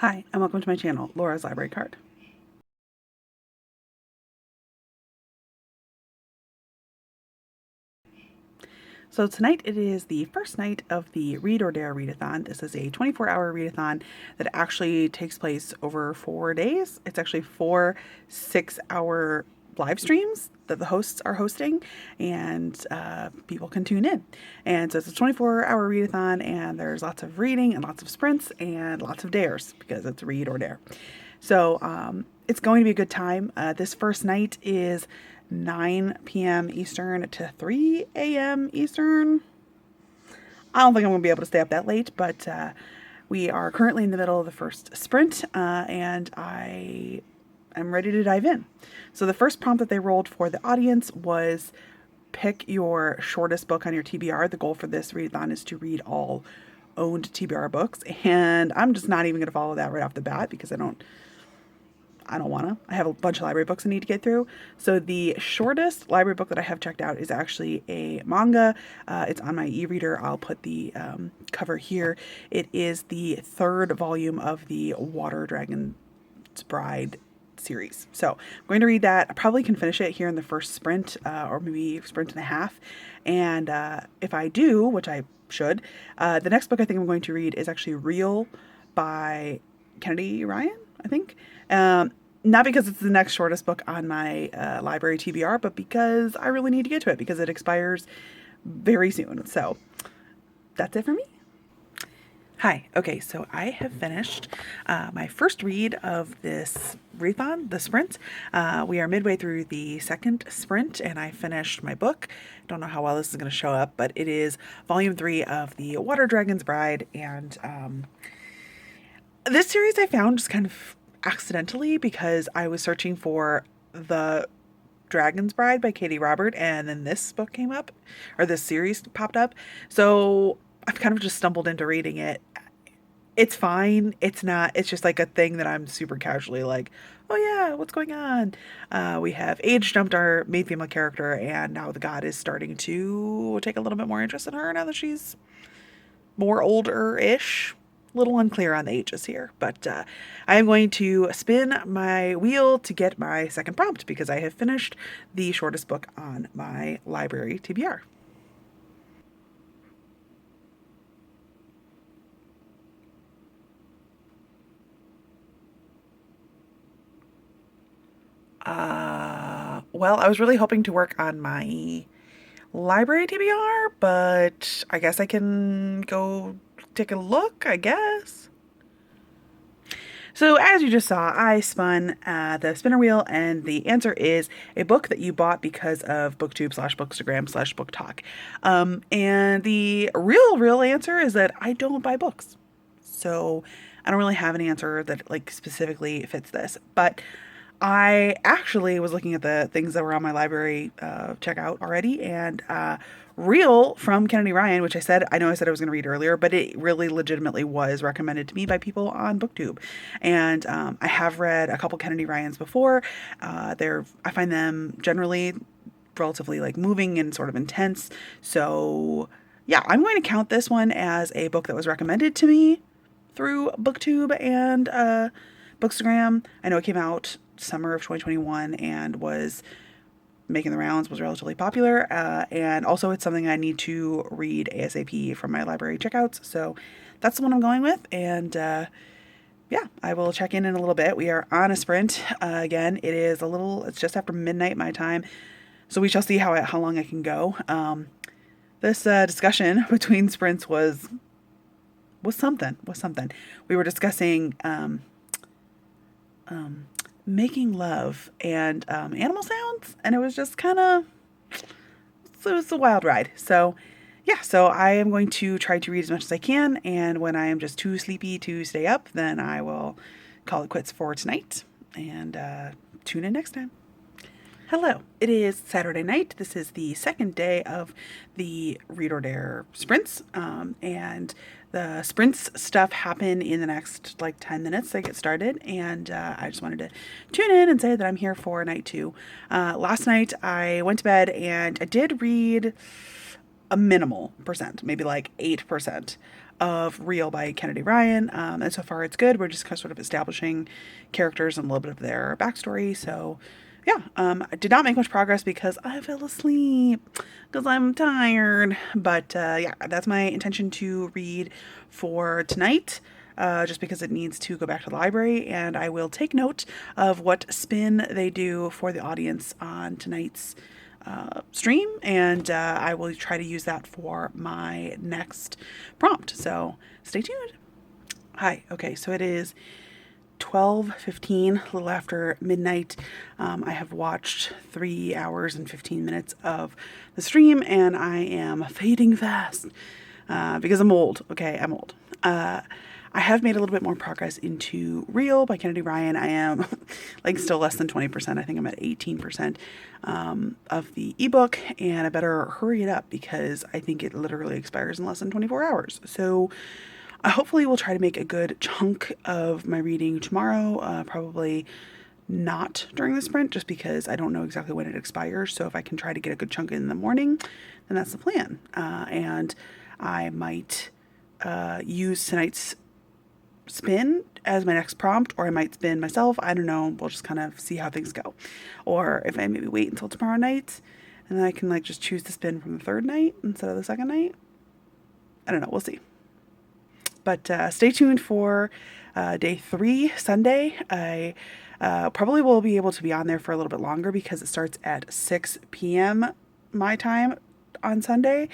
Hi, and welcome to my channel, Laura's Library Card. So tonight it is the first night of the Read or Dare Readathon. This is a 24-hour readathon that actually takes place over 4 days. It's actually 4 6-hour live streams that the hosts are hosting, and people can tune in. And so it's a 24-hour readathon, and there's lots of reading and lots of sprints and lots of dares because it's Read or Dare. So it's going to be a good time. This first night is 9 p.m. Eastern to 3 a.m. Eastern. I don't think I'm going to be able to stay up that late, but we are currently in the middle of the first sprint, and I am ready to dive in. So the first prompt that they rolled for the audience was pick your shortest book on your TBR. The goal for this readathon is to read all owned TBR books, and I'm just not even going to follow that right off the bat because I don't want to. I have a bunch of library books I need to get through. So the shortest library book that I have checked out is actually a manga. It's on my e-reader. I'll put the cover here. It is the third volume of the Water Dragon's Bride series. So I'm going to read that. I probably can finish it here in the first sprint, or maybe sprint and a half. And if I do, which I should, the next book I think I'm going to read is actually Real by Kennedy Ryan, I think. Not because it's the next shortest book on my library TBR, but because I really need to get to it because it expires very soon. So that's it for me. Hi. Okay, so I have finished my first read of this readathon, the sprint. We are midway through the second sprint, and I finished my book. Don't know how well this is going to show up, but it is volume 3 of the Water Dragon's Bride, and this series I found just kind of accidentally because I was searching for the Dragon's Bride by Katie Robert, and then this book came up, or this series popped up. So I've kind of just stumbled into reading it. It's fine. It's not, it's just like a thing that I'm super casually like, oh yeah, what's going on? We have age jumped our main female character, and now the god is starting to take a little bit more interest in her now that she's more older-ish. Little unclear on the ages here, but I am going to spin my wheel to get my second prompt because I have finished the shortest book on my library TBR. Well, I was really hoping to work on my library TBR, but I guess I can go take a look, I guess. So as you just saw, I spun the spinner wheel, and the answer is a book that you bought because of booktube/bookstagram/booktalk. And the real answer is that I don't buy books. So I don't really have an answer that like specifically fits this. But I actually was looking at the things that were on my library checkout already, and Real from Kennedy Ryan, which I know I said I was going to read earlier, but it really legitimately was recommended to me by people on BookTube. And I have read a couple Kennedy Ryans before. I find them generally relatively like moving and sort of intense. So yeah, I'm going to count this one as a book that was recommended to me through BookTube and Bookstagram. I know it came out summer of 2021 and was making the rounds, was relatively popular. And also it's something I need to read ASAP from my library checkouts. So that's the one I'm going with. And yeah, I will check in a little bit. We are on a sprint. Again, it's just after midnight my time. So we shall see how long I can go. This discussion between sprints was something. We were discussing making love and animal sounds, and it was just it was a wild ride. So yeah, so I am going to try to read as much as I can, and when I am just too sleepy to stay up, then I will call it quits for tonight, and tune in next time. Hello, it is Saturday night. This is the second day of the Read or Dare sprints, and the sprints stuff happen in the next like 10 minutes they get started, and I just wanted to tune in and say that I'm here for night 2. Last night I went to bed and I did read a minimal percent, maybe like 8%. of Real by Kennedy Ryan. And so far it's good. We're just kind of sort of establishing characters and a little bit of their backstory. So yeah, I did not make much progress because I fell asleep because I'm tired. But yeah, that's my intention to read for tonight. Just because it needs to go back to the library, and I will take note of what spin they do for the audience on tonight's stream, and I will try to use that for my next prompt. So stay tuned. Hi. Okay, so it is 12:15, a little after midnight. I have watched 3 hours and 15 minutes of the stream, and I am fading fast because I'm old. Okay, I'm old. I have made a little bit more progress into Real by Kennedy Ryan. I am like still less than 20%. I think I'm at 18% of the ebook, and I better hurry it up because I think it literally expires in less than 24 hours. So I hopefully will try to make a good chunk of my reading tomorrow, probably not during the sprint just because I don't know exactly when it expires. So if I can try to get a good chunk in the morning, then that's the plan. And I might use tonight's spin as my next prompt, or I might spin myself. I don't know. We'll just kind of see how things go. Or if I maybe wait until tomorrow night and then I can like just choose to spin from the third night instead of the second night. I don't know. We'll see. But stay tuned for day 3, Sunday. I probably will be able to be on there for a little bit longer because it starts at 6 p.m. my time on Sunday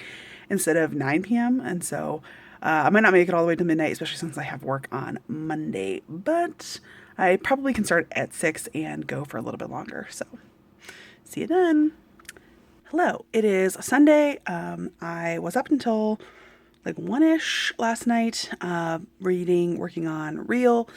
instead of 9 p.m. And so I might not make it all the way to midnight, especially since I have work on Monday. But I probably can start at 6 and go for a little bit longer. So see you then. Hello, it is Sunday. I was up until like 1-ish last night, working on Real,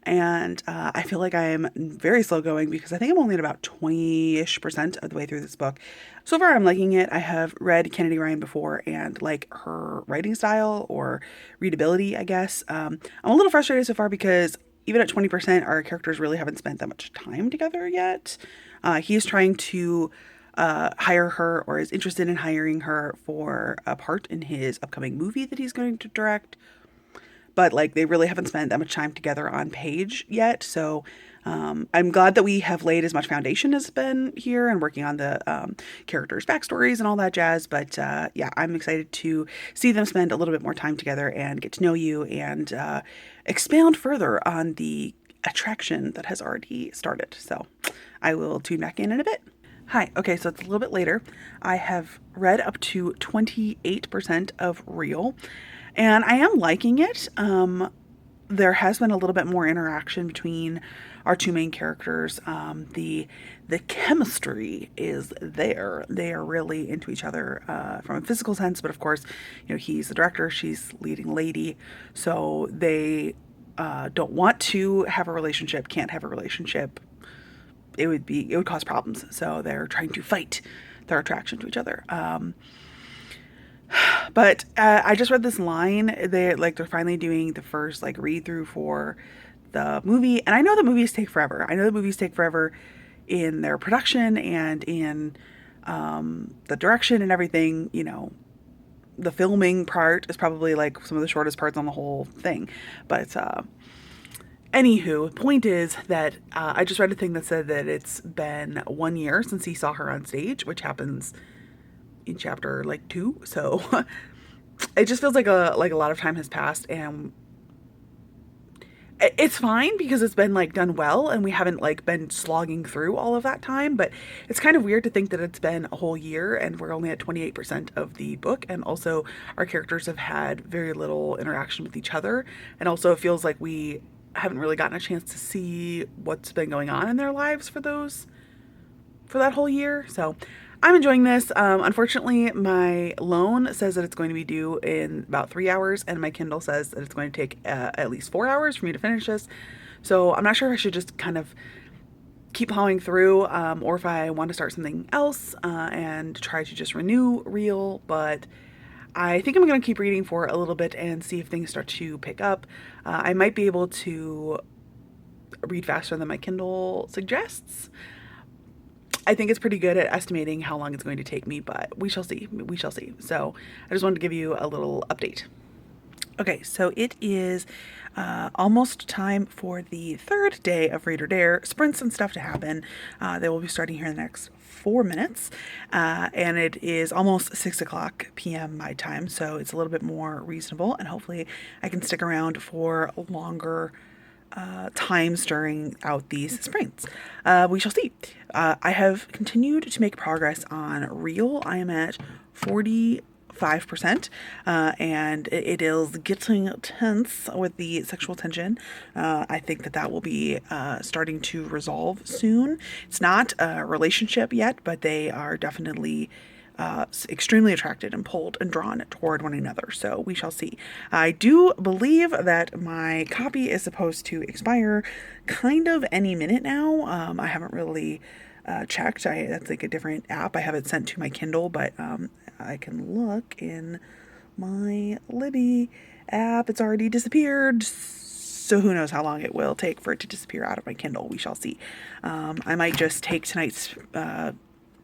and I feel like I'm very slow going because I think I'm only at about 20-ish% of the way through this book. So far, I'm liking it. I have read Kennedy Ryan before and like her writing style or readability, I guess. I'm a little frustrated so far because even at 20%, our characters really haven't spent that much time together yet. He's trying to hire her, or is interested in hiring her for a part in his upcoming movie that he's going to direct. But like they really haven't spent that much time together on page yet. So I'm glad that we have laid as much foundation as been here and working on the characters' backstories and all that jazz. But yeah, I'm excited to see them spend a little bit more time together and get to know you and expound further on the attraction that has already started. So I will tune back in a bit. Hi. Okay, so it's a little bit later. I have read up to 28% of Real, and I am liking it. There has been a little bit more interaction between our two main characters. The chemistry is there. They are really into each other from a physical sense, but of course, you know, he's the director, she's leading lady, so they don't want to have a relationship, can't have a relationship. It would cause problems. So they're trying to fight their attraction to each other. But I just read this line. They're finally doing the first like read through for the movie, and I know the movies take forever. I know the movies take forever in their production and in the direction and everything. You know, the filming part is probably like some of the shortest parts on the whole thing. But anywho, point is that I just read a thing that said that it's been 1 year since he saw her on stage, which happens in chapter like 2. So it just feels like a lot of time has passed, and it's fine because it's been like done well and we haven't like been slogging through all of that time. But it's kind of weird to think that it's been a whole year and we're only at 28% of the book, and also our characters have had very little interaction with each other, and also it feels like we haven't really gotten a chance to see what's been going on in their lives for that whole year. So I'm enjoying this. Unfortunately, my loan says that it's going to be due in about 3 hours, and my Kindle says that it's going to take at least 4 hours for me to finish this. So I'm not sure if I should just kind of keep plowing through, or if I want to start something else and try to just renew Real. But I think I'm going to keep reading for a little bit and see if things start to pick up. I might be able to read faster than my Kindle suggests. I think it's pretty good at estimating how long it's going to take me, but we shall see. We shall see. So I just wanted to give you a little update. Okay, so it is almost time for the third day of Read or Dare. Sprints and stuff to happen. They will be starting here in the next 4 minutes. And it is almost 6 o'clock p.m. my time, so it's a little bit more reasonable. And hopefully I can stick around for longer times during out these sprints. We shall see. I have continued to make progress on Real. I am at 45%, and it is getting tense with the sexual tension. I think that will be starting to resolve soon. It's not a relationship yet, but they are definitely extremely attracted and pulled and drawn toward one another. So we shall see. I do believe that my copy is supposed to expire kind of any minute now. I haven't really checked. That's like a different app. I have it sent to my Kindle, but I can look in my Libby app. It's already disappeared. So who knows how long it will take for it to disappear out of my Kindle. We shall see. I might just take tonight's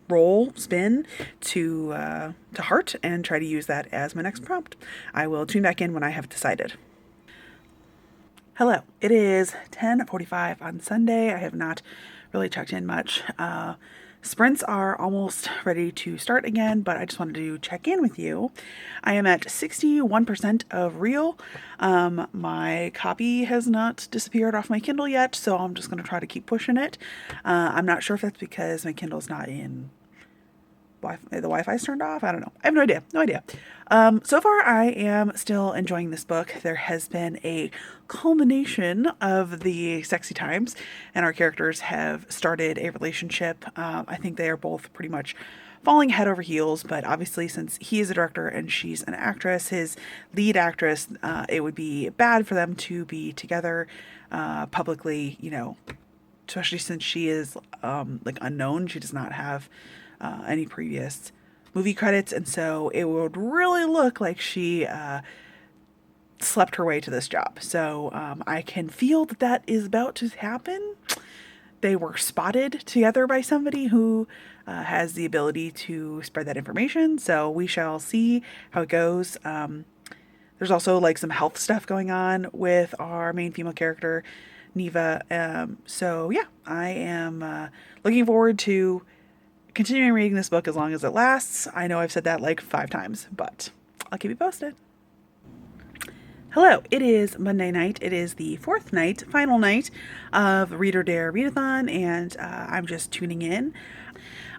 roll spin to heart and try to use that as my next prompt. I will tune back in when I have decided. Hello, it is 10:45 on Sunday. I have not really checked in much. Sprints are almost ready to start again, but I just wanted to check in with you. I am at 61% of Real. My copy has not disappeared off my Kindle yet, so I'm just going to try to keep pushing it. I'm not sure if that's because my Kindle's not in the Wi-Fi's turned off. I don't know. I have no idea. No idea. So far, I am still enjoying this book. There has been a culmination of the sexy times, and our characters have started a relationship. I think they are both pretty much falling head over heels, but obviously since he is a director and she's an actress, his lead actress, it would be bad for them to be together publicly, especially since she is like unknown. She does not have any previous movie credits, and so it would really look like she slept her way to this job. So I can feel that is about to happen. They were spotted together by somebody who has the ability to spread that information, so we shall see how it goes. There's also like some health stuff going on with our main female character, Neva. So yeah, I am looking forward to continuing reading this book as long as it lasts. I know I've said that like 5 times, but I'll keep you posted. Hello, it is Monday night. It is the 4th night, final night of Read or Dare Readathon, and I'm just tuning in.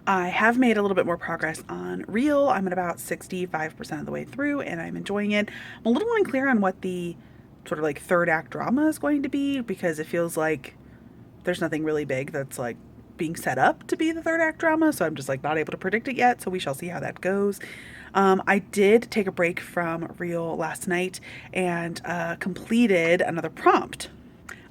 I have made a little bit more progress on Real. I'm at about 65% of the way through, and I'm enjoying it. I'm a little unclear on what the sort of like third act drama is going to be, because it feels like there's nothing really big that's like being set up to be the third act drama, so I'm just like not able to predict it yet, so we shall see how that goes. I did take a break from Real last night and completed another prompt.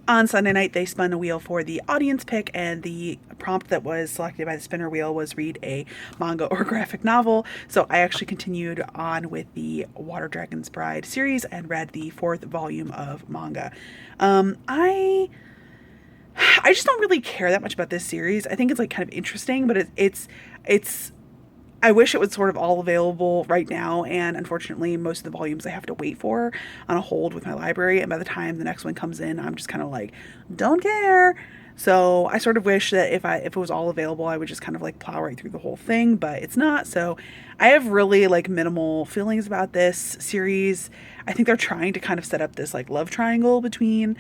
On Sunday night, they spun a wheel for the audience pick, and the prompt that was selected by the spinner wheel was read a manga or graphic novel. So I actually continued on with the Water Dragon's Bride series and read the 4th volume of manga. I just don't really care that much about this series. I think it's like kind of interesting, but it's I wish it was sort of all available right now, and unfortunately most of the volumes I have to wait for on a hold with my library, and by the time the next one comes in, I'm just kind of like, don't care. So I sort of wish that if it was all available, I would just kind of like plow right through the whole thing, but it's not. So I have really like minimal feelings about this series. I think they're trying to kind of set up this like love triangle between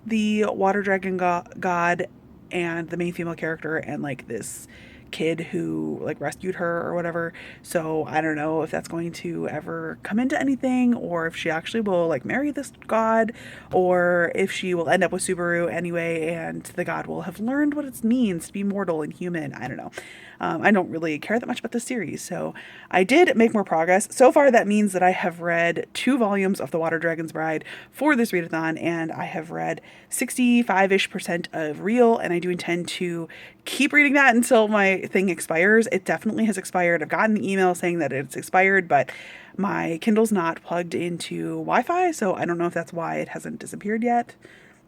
the water dragon god and the main female character and like this kid who like rescued her or whatever. So I don't know if that's going to ever come into anything, or if she actually will like marry this god, or if she will end up with Subaru anyway and the god will have learned what it means to be mortal and human. I don't know. I don't really care that much about the series, so I did make more progress. So far, that means that I have read 2 volumes of The Water Dragon's Bride for this readathon, and I have read 65-ish% of Real, and I do intend to keep reading that until my thing expires. It definitely has expired. I've gotten an email saying that it's expired, but my Kindle's not plugged into Wi-Fi, so I don't know if that's why it hasn't disappeared yet.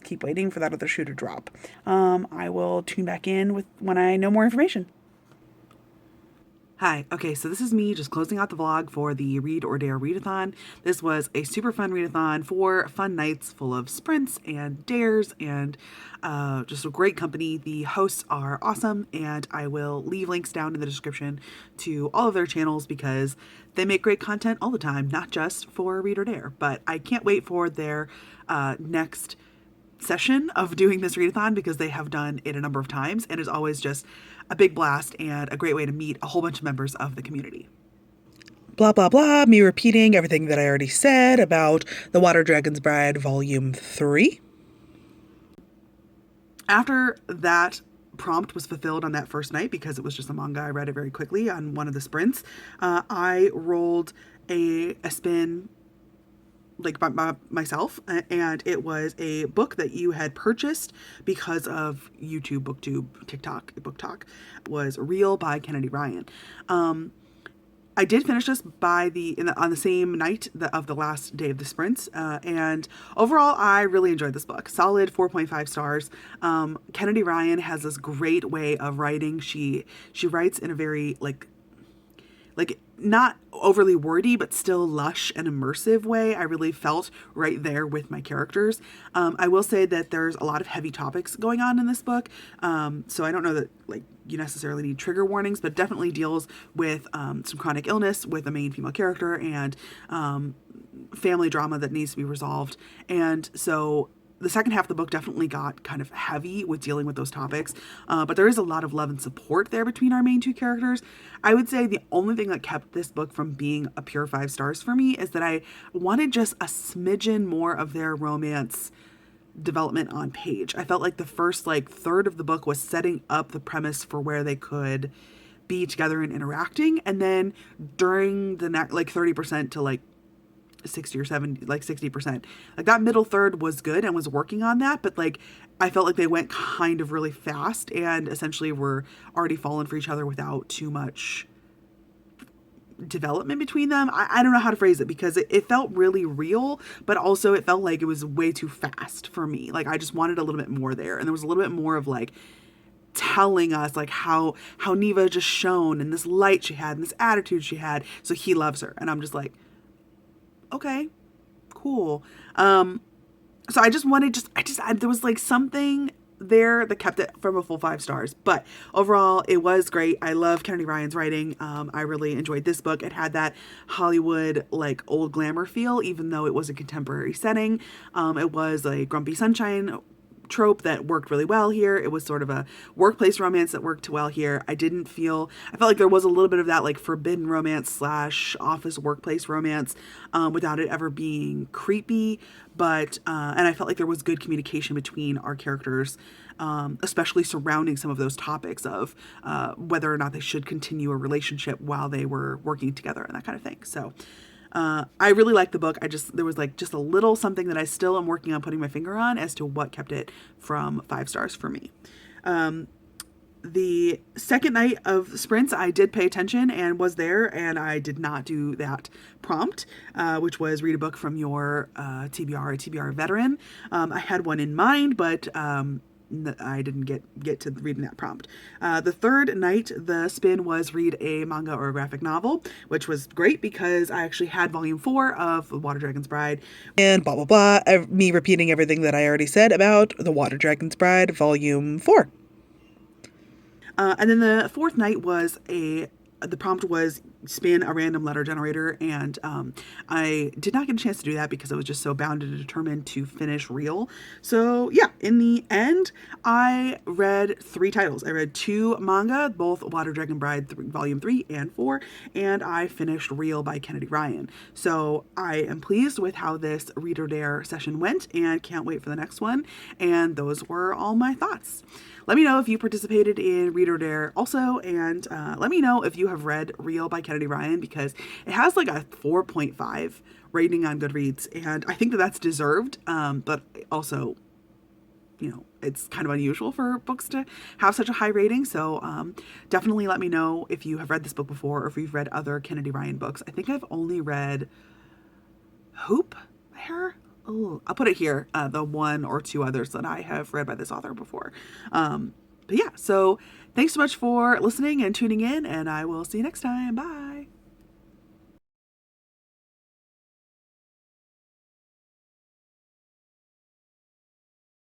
Keep waiting for that other shoe to drop. I will tune back in when I know more information. Hi. Okay, so this is me just closing out the vlog for the Read or Dare Readathon. This was a super fun readathon, 4 fun nights full of sprints and dares and just a great company. The hosts are awesome, and I will leave links down in the description to all of their channels because they make great content all the time, not just for Read or Dare. But I can't wait for their next session of doing this readathon because they have done it a number of times and is always just a big blast and a great way to meet a whole bunch of members of the community. Blah, blah, blah, me repeating everything that I already said about The Water Dragon's Bride Volume 3. After that prompt was fulfilled on that first night, because it was just a manga, I read it very quickly on one of the sprints, I rolled a spin like by myself, and it was a book that you had purchased because of YouTube, BookTube, TikTok, Book Talk. It was Real by Kennedy Ryan. I did finish this on the same night of the last day of the sprints, and overall I really enjoyed this book. Solid 4.5 stars. Kennedy Ryan has this great way of writing. She writes in a very like not overly wordy, but still lush and immersive way. I really felt right there with my characters. I will say that there's a lot of heavy topics going on in this book. So I don't know that like you necessarily need trigger warnings, but definitely deals with some chronic illness with a main female character and family drama that needs to be resolved. And so the second half of the book definitely got kind of heavy with dealing with those topics, but there is a lot of love and support there between our main two characters. I would say the only thing that kept this book from being a pure 5 stars for me is that I wanted just a smidgen more of their romance development on page. I felt like the first third of the book was setting up the premise for where they could be together and interacting, and then during the next 30% to 60 or 70, 60%, that middle third was good and was working on that, but I felt like they went kind of really fast and essentially were already falling for each other without too much development between them. I don't know how to phrase it because it felt really real, but also it felt like it was way too fast for me. I just wanted a little bit more there, and there was a little bit more of telling us how Neva just shone and this light she had and this attitude she had, so he loves her, and I'm just like, okay, cool. So I just wanted, there was something there that kept it from a full 5 stars. But overall, it was great. I love Kennedy Ryan's writing. I really enjoyed this book. It had that Hollywood, old glamour feel, even though it was a contemporary setting. It was a grumpy sunshine trope that worked really well here. It was sort of a workplace romance that worked well here. I felt like there was a little bit of that forbidden romance / office workplace romance without it ever being creepy, but and I felt like there was good communication between our characters, especially surrounding some of those topics of whether or not they should continue a relationship while they were working together and that kind of thing. So I really liked the book. There was just a little something that I still am working on putting my finger on as to what kept it from 5 stars for me. The second night of sprints, I did pay attention and was there, and I did not do that prompt, which was read a book from your TBR veteran. I had one in mind, but I didn't get to reading that prompt. The third night, the spin was read a manga or a graphic novel, which was great because I actually had volume 4 of The Water Dragon's Bride. And blah, blah, blah, me repeating everything that I already said about The Water Dragon's Bride, volume 4. And then the fourth night was the prompt was spin a random letter generator, and I did not get a chance to do that because I was just so bound and determined to finish Real. So yeah, in the end, I read 3 titles. I read 2 manga, both Water Dragon Bride Volume 3 and 4, and I finished Real by Kennedy Ryan. So I am pleased with how this Read or Dare session went and can't wait for the next one. And those were all my thoughts. Let me know if you participated in Read or Dare also, and let me know if you have read Real by Kennedy Ryan, because it has a 4.5 rating on Goodreads, and I think that that's deserved, but also, it's kind of unusual for books to have such a high rating, so definitely let me know if you have read this book before or if you've read other Kennedy Ryan books. I think I've only read Hoop Hair. Oh, I'll put it here, the 1 or 2 others that I have read by this author before. But yeah, so thanks so much for listening and tuning in, and I will see you next time. Bye.